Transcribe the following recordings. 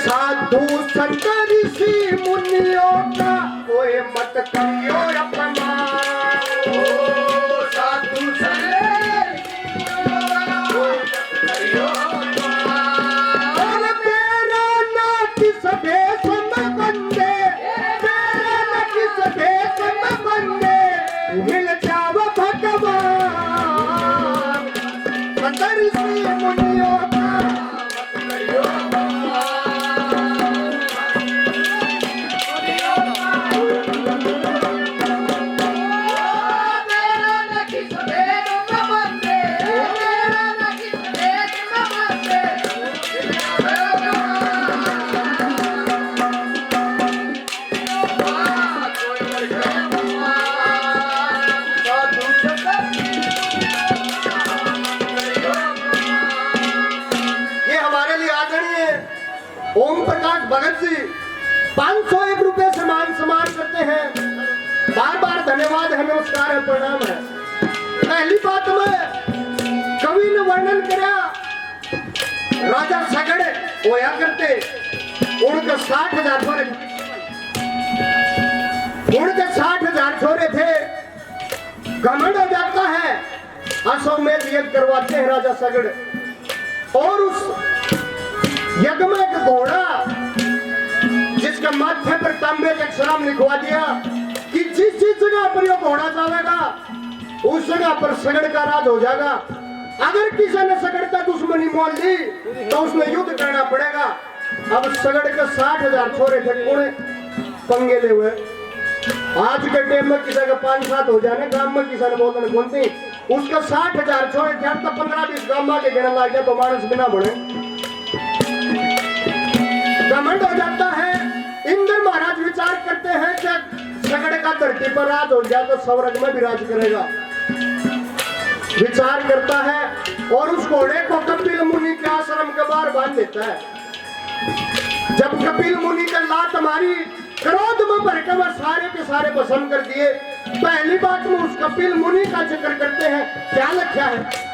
साधु संत ऋषि मुनियों का कोई मत करियो अपमान। साधु संत और मेरा ना किस भेष में बंदे, मेरा ना किस भेष में बंदे, मिल जाओ भगवान। संत ऋषि मुनियों का मत करियो ओम प्रकाश भगत जी 501 रुपए से मान सम्मान करते हैं। बार बार धन्यवाद है, नमस्कार है, प्रणाम है। पहली बात में कवि ने वर्णन करा राजा सगड़े होया करते, उनके 60,000 छोरे, उनके 60,000 छोरे थे। घमंड हो जाता है, अश्वमेध यज्ञ करवाते हैं राजा सगड़े, और उस यज्ञ में एक घोड़ा जिसके माथे पर तांबे का अक्षरम लिखवा दिया कि जिस जिस जगह पर यह घोड़ा जाएगा उस जगह पर सगड़ का राज हो जाएगा। अगर किसी ने सगड़ का दुश्मनी मोल ली तो उसमें युद्ध करना पड़ेगा। अब सगड़ के 60,000 छोरे थे, कोने पंगे ले हुए। आज के टाइम में किसी का 5-7 हो जाने, गांव में किसी ने बोलते बोलते उसका 60,000 छोरे थे। अब तो 15-20 गांव में गिनने लग गया तो मानस बिना बढ़े घमंड हो जाता है। इंद्र महाराज विचार करते हैं कि सगड़ का धरती पर राज हो गया तो स्वर्ग में भी राज करेगा। विचार करता है और उस घोड़े को कपिल मुनि के आश्रम के बाहर बांध देता है। जब कपिल मुनि का लात मारी, क्रोध में भरकर वह सारे के सारे भस्म कर दिए। पहली बात में उस कपिल मुनि का जिक्र करते हैं, क्या लिखा है?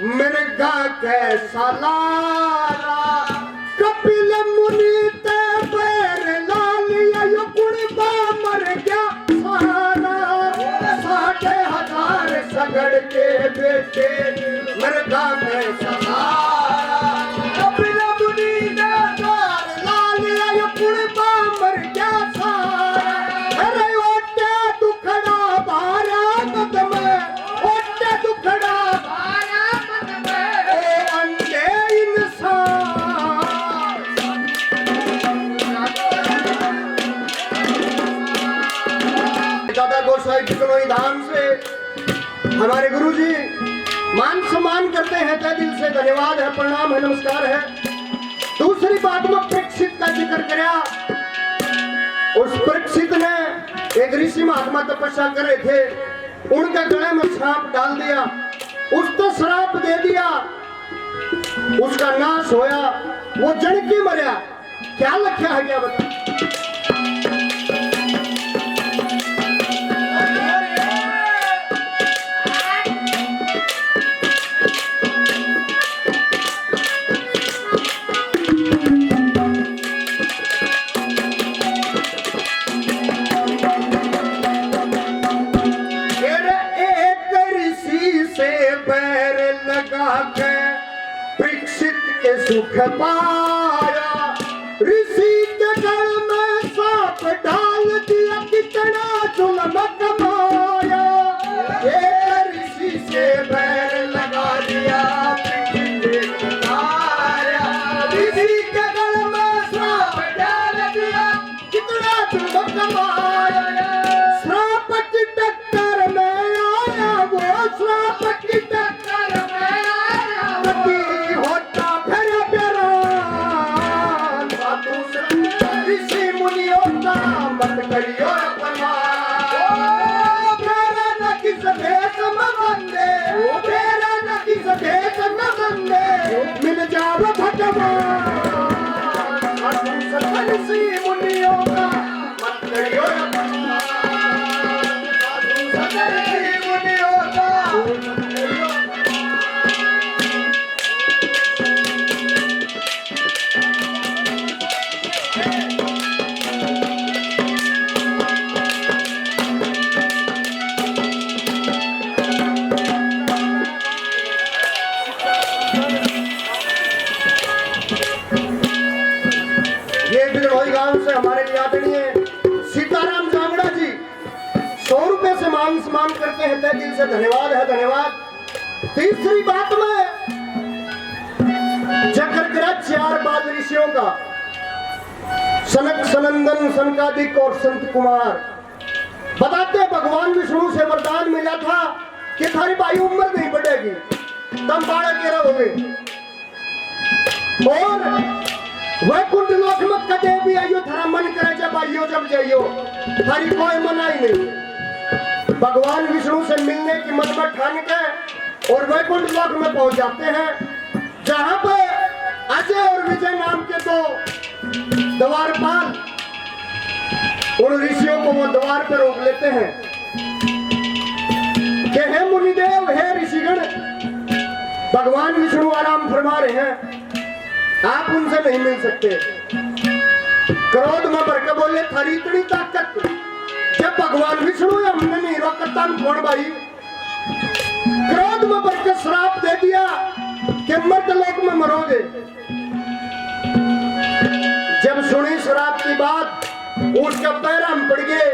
मृगा कैसा लारा कपिल मुनि ते पैर लालिया यो कुड़बा मर गया सारा। 60,000 सगड़ के बेटे मृगा कैसा लारा कपिल मुनि ते पैर लालिया यो कुड़बा मर गया सारा। अरे ओटे दुखड़ा बारा मत में, ओटे दुखड़ा धाम से हमारे गुरुजी मान सम्मान करते हैं, तहे दिल से धन्यवाद है, प्रणाम है, नमस्कार है। दूसरी बात में परीक्षित का जिक्र किया। उस परीक्षित ने एक ऋषि महात्मा तपस्या कर रहे थे, उनके गले में सांप डाल दिया, उसको श्राप दे दिया, उसका नाश होया, वो जड़की मरिया। क्या लख्या है, क्या बता? परीक्षित के सुख पाया, ऋषि के गल में सांप डाल दिया, कितना जुल्म कमाया। एक ऋषि से बैर लगा दिया, ऋषि के गल में सांप डाल दिया, कितना जुल्म कमाया। मत करियो अपमान। मेरा न किस भेष में बंदे, मेरा न किस भेष में बंदे, मिल जाओ भगवान। साधु संत ऋषि मुनियों का मत करियो अपमान। साधु संत ऋषि मुनियों का मत करियो अपमान। से हमारे लिए आदरणीय सीताराम जांगड़ा जी 100 रुपए से मान सम्मान करते हैं, तहे दिल से धन्यवाद है, धन्यवाद। तीसरी बात में चक्रग्रज 4 बाद ऋषियों का सनक सनंदन सनकादिक और संत कुमार बताते हैं भगवान विष्णु से वरदान मिला था कि थारी भाई उम्र नहीं बढ़ेगी, तम 12-13 हो गए और वैकुंठ लोक में कदे भी आइयो थारा मन करे जब आइयो जब जाइयो, थारी कोई मनाही नहीं। भगवान विष्णु से मिलने की मन में ठान के और वैकुंठ लोक में पहुंच जाते हैं, जहां पे अजय और विजय नाम के 2 द्वारपाल उन ऋषियों को वो द्वार पर रोक लेते हैं कि हे मुनिदेव, हे ऋषिगण, भगवान विष्णु आराम फरमा रहे हैं, आप उनसे नहीं मिल सकते। क्रोध में भर के बोले, थारी इतनी ताकत, जब भगवान विष्णु हमने नहीं रोकता कौन भाई। क्रोध में भर के श्राप दे दिया कि मर्तलोक में मरोगे। जब सुनी श्राप की बात उसके पैर हम पड़ गए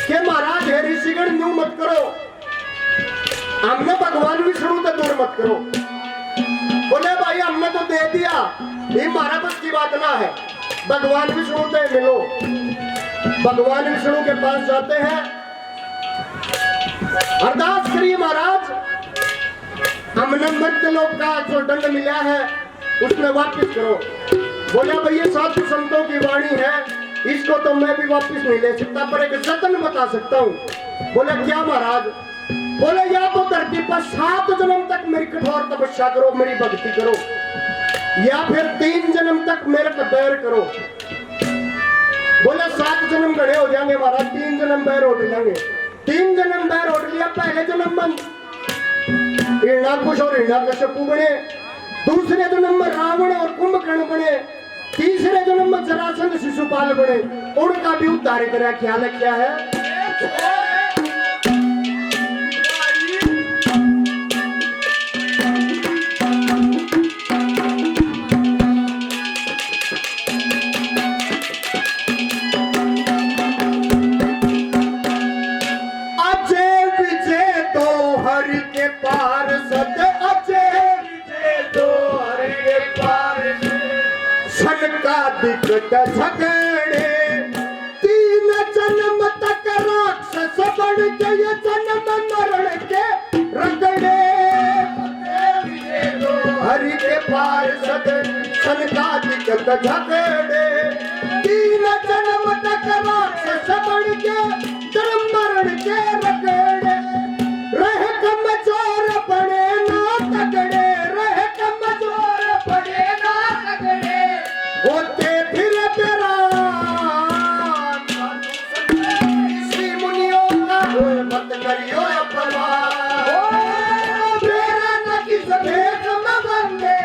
कि महाराज हे ऋषिगण न्यू मत करो, हमने भगवान विष्णु से दूर मत करो। बोले भाई हमने तो दे दिया, ये हमारा बस की बात ना है, भगवान विष्णु से मिलो। भगवान विष्णु के पास जाते हैं, अरदास करिए महाराज, हमने मर्त्यलोक का जो दंड मिला है उसमें वापस करो। बोले भाई ये साधु संतों की वाणी है, इसको तो मैं भी वापस नहीं ले सकता, पर एक जतन बता सकता हूँ। बोले क्या महाराज? बोले या तो धरती पर 7 जन्म तक मेरी कठोर तपस्या करो, मेरी भक्ति करो, या फिर 3 जन्म तक मेरे पर बैर करो। बोले 7 जन्म गड़े हो जाएंगे महाराज, 3 जन्म बैर उठ लेंगे। 3 जन्म बैर उठ लिया, पहले जन्म में हिरण्याकुश और हिरण्याकश्यपु बने, दूसरे जन्म में रावण और कुंभकर्ण बने, तीसरे जन्म में जरासंध शिशुपाल बने, उनका भी उद्धार करा। ख्याल क्या है? दिक्कत झगड़े 3 जन्म तक राक्षस बन के ये जन्म मरण के रगड़े। हरि के पार्षद सनका दिक्कत झगड़े 3 जन्म तक राक्षस बन के जन्म मरण के रगड़े। रह कमजोर पड़े ना तगड़े, रह कमजोर पड़े ना तगड़े, होते फिर तेरा ऋषि मुनियों का मत करियो अपमान। मेरा न किस भेष में बंदे,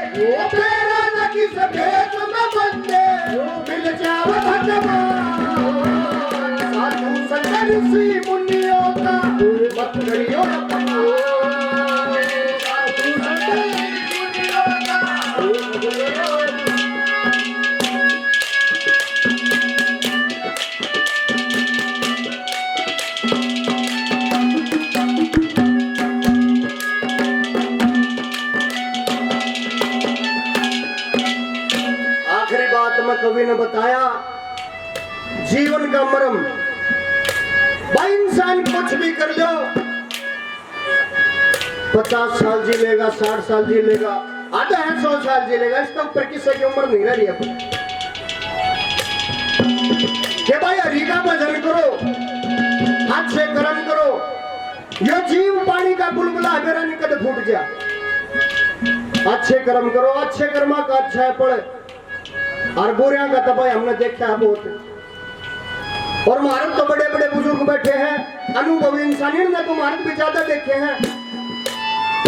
मेरा न किस भेष में बंदे, मिल जाओ भगवान। साधु संत ऋषि मुनियों का मत करियो अपमान। साधु संत ऋषि मुनियों का कवि ने बताया जीवन का मर्म। भाई इंसान कुछ भी कर लो, 50 साल जी लेगा, 60 साल जी लेगा, आधा है 100 साल जी लेगा, इसका ऊपर किसी की उम्र नहीं रही है। कि भाई हरि का बुलबुला मेरा निकट फूट जा। अच्छे कर्म करो, अच्छे कर्मा का अच्छा है पड़े, और बुरिया का तबाही हमने देखा है बहुत। और महारत तो बड़े बड़े बुजुर्ग बैठे हैं, अनुभवी इंसानियत ने तो महारत भी ज्यादा देखे हैं।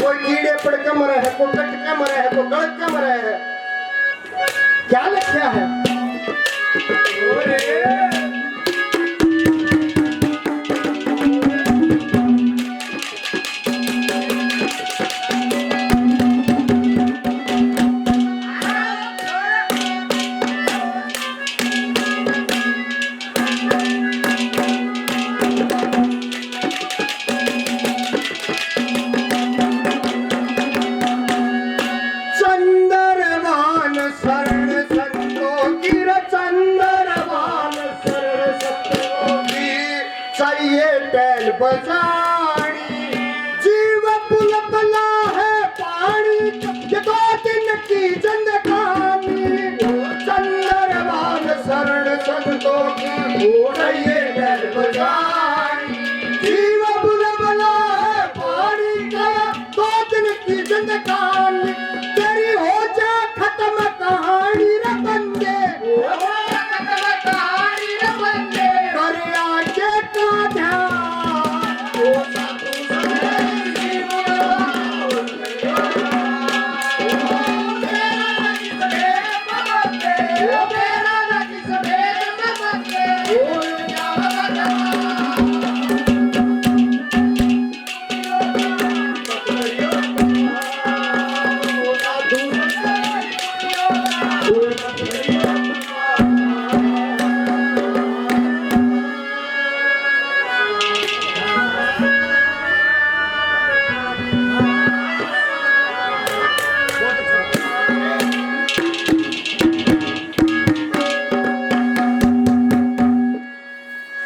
कोई कीड़े पड़ के मरे है, कोई कट के मरे है, कोई गलत के मरे है। क्या लिखा है? बजानी जीव बुलबुला है पानी, ये दो दिन की जिंदगानी। चंद्रवान शरण संतों की उड़िए बैल बजानी, जीव बुलबुला है पानी का, दो दिन की जिंदगानी। तेरी हो जा खत्म कहानी रे बंदे, कर आगे का ध्यान।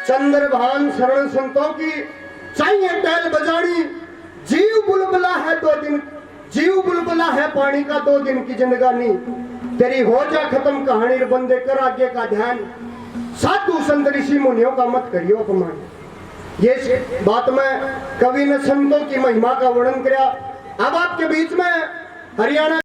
चंद्रभान शरण संतों की चाहिए टहल बजानी, जीव बुलबुला है दो दिन, जीव बुलबुला है पानी का, दो दिन की जिंदगानी। तेरी हो जा खत्म कहानी रे बंदे, कर आगे का ध्यान। साधु संत ऋषि मुनियों का मत करियो अपमान। ये बात में कवि ने संतों की महिमा का वर्णन किया। अब आपके बीच में हरियाणा